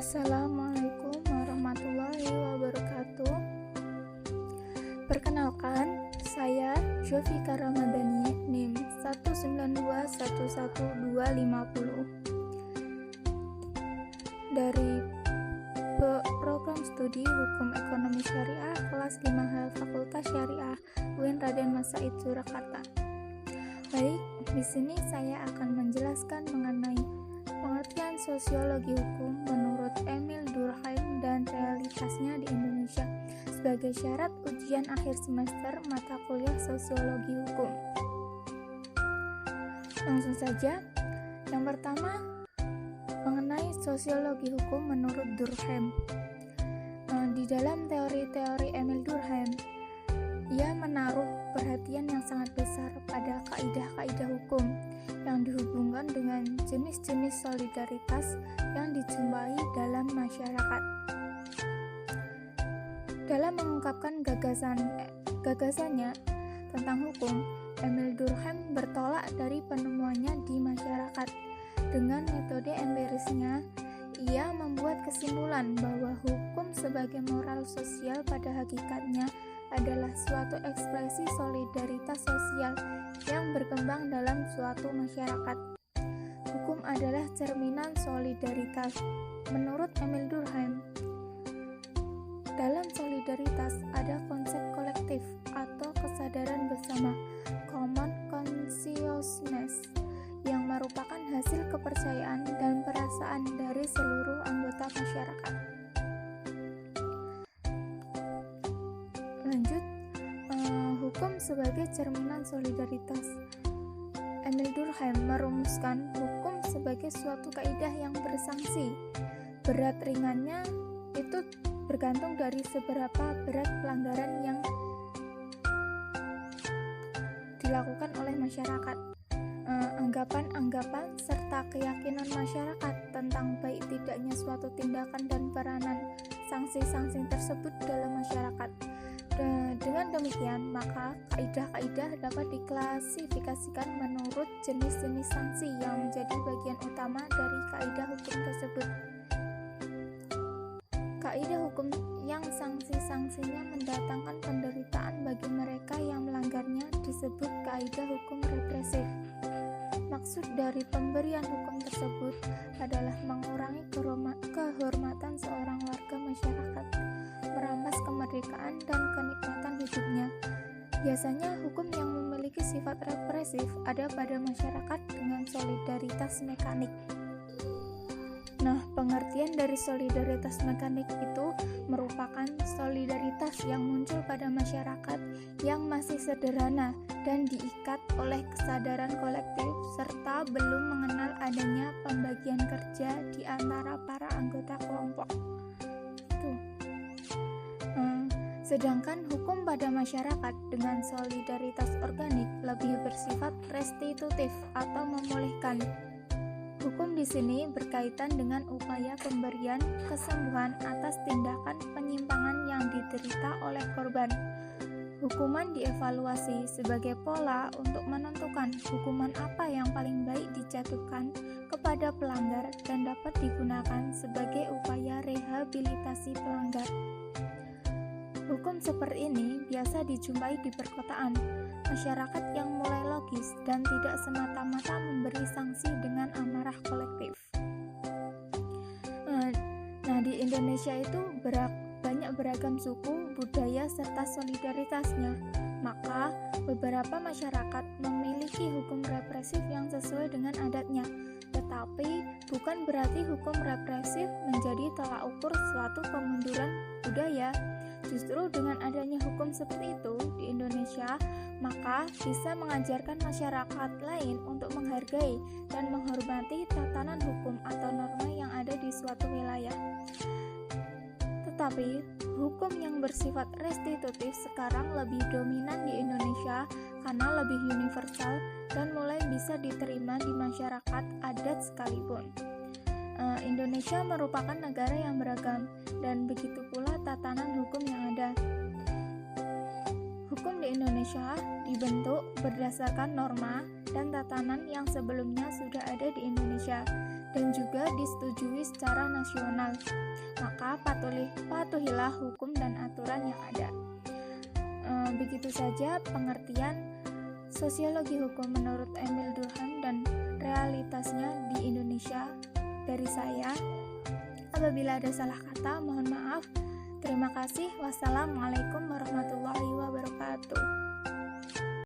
Assalamualaikum warahmatullahi wabarakatuh. Perkenalkan, saya Jovika Ramadhani, NIM 192111250 dari Program Studi Hukum Ekonomi Syariah kelas 5H Fakultas Syariah UIN Raden Mas Said Surakarta. Baik, di sini saya akan menjelaskan mengenai pengertian sosiologi hukum menurut Emil Durkheim dan realitasnya di Indonesia sebagai syarat ujian akhir semester mata kuliah sosiologi hukum. Langsung saja, yang pertama mengenai sosiologi hukum menurut Durkheim. Di dalam teori-teori Emil Durkheim, ia menaruh perhatian yang sangat besar pada kaidah-kaidah hukum yang dihubungkan dengan jenis-jenis solidaritas yang dijumpai dalam masyarakat. Dalam mengungkapkan gagasannya tentang hukum, Emil Durkheim bertolak dari penemuannya di masyarakat. Dengan metode empirisnya, ia membuat kesimpulan bahwa hukum sebagai moral sosial pada hakikatnya adalah suatu ekspresi solidaritas sosial yang berkembang dalam suatu masyarakat. Hukum adalah cerminan solidaritas. Menurut Emil Durkheim, dalam solidaritas ada konsep kolektif atau kesadaran bersama, common consciousness, yang merupakan hasil kepercayaan dan perasaan dari seluruh anggota masyarakat. Lanjut, hukum sebagai cerminan solidaritas. Emil Durkheim merumuskan hukum sebagai suatu kaidah yang bersangsi. Berat ringannya itu bergantung dari seberapa berat pelanggaran yang dilakukan oleh masyarakat. Anggapan-anggapan serta keyakinan masyarakat tentang baik tidaknya suatu tindakan dan peranan sanksi-sanksi tersebut dalam masyarakat. Dengan demikian, maka kaidah-kaidah dapat diklasifikasikan menurut jenis-jenis sanksi yang menjadi bagian utama dari kaidah hukum tersebut. Kaidah hukum yang sanksi-sanksinya mendatangkan penderitaan bagi mereka yang melanggarnya disebut kaidah hukum represif. Maksud dari pemberian hukum tersebut adalah mengurangi kehormatan seorang warga masyarakat, merampas kemerdekaan dan kenikmatan hidupnya. Biasanya hukum yang memiliki sifat represif ada pada masyarakat dengan solidaritas mekanik. Nah, pengertian dari solidaritas mekanik itu merupakan solidaritas yang muncul pada masyarakat yang masih sederhana dan diikat oleh kesadaran kolektif serta belum mengenal adanya pembagian kerja di antara para anggota kelompok. Sedangkan hukum pada masyarakat dengan solidaritas organik lebih bersifat restitutif atau memulihkan. Hukum di sini berkaitan dengan upaya pemberian kesembuhan atas tindakan penyimpangan yang diderita oleh korban. Hukuman dievaluasi sebagai pola untuk menentukan hukuman apa yang paling baik dijatuhkan kepada pelanggar dan dapat digunakan sebagai upaya rehabilitasi pelanggar. Hukum seperti ini biasa dijumpai di perkotaan, masyarakat yang mulai logis dan tidak semata-mata memberi sanksi dengan amarah kolektif. Nah, di Indonesia itu banyak beragam suku, budaya, serta solidaritasnya. Maka, beberapa masyarakat memiliki hukum represif yang sesuai dengan adatnya. Tetapi, bukan berarti hukum represif menjadi tolak ukur suatu kemunduran budaya. Justru dengan adanya hukum seperti itu di Indonesia, maka bisa mengajarkan masyarakat lain untuk menghargai dan menghormati tatanan hukum atau norma yang ada di suatu wilayah. Tetapi, hukum yang bersifat restitutif sekarang lebih dominan di Indonesia karena lebih universal dan mulai bisa diterima di masyarakat adat sekalipun. Indonesia merupakan negara yang beragam dan begitu pula tatanan hukum yang ada. Hukum di Indonesia dibentuk berdasarkan norma dan tatanan yang sebelumnya sudah ada di Indonesia dan juga disetujui secara nasional. Maka patuhilah hukum dan aturan yang ada. Begitu saja pengertian sosiologi hukum menurut Emil Durkheim dan realitasnya di Indonesia dari saya. Apabila ada salah kata, mohon maaf. Terima kasih. Wassalamualaikum warahmatullahi wabarakatuh.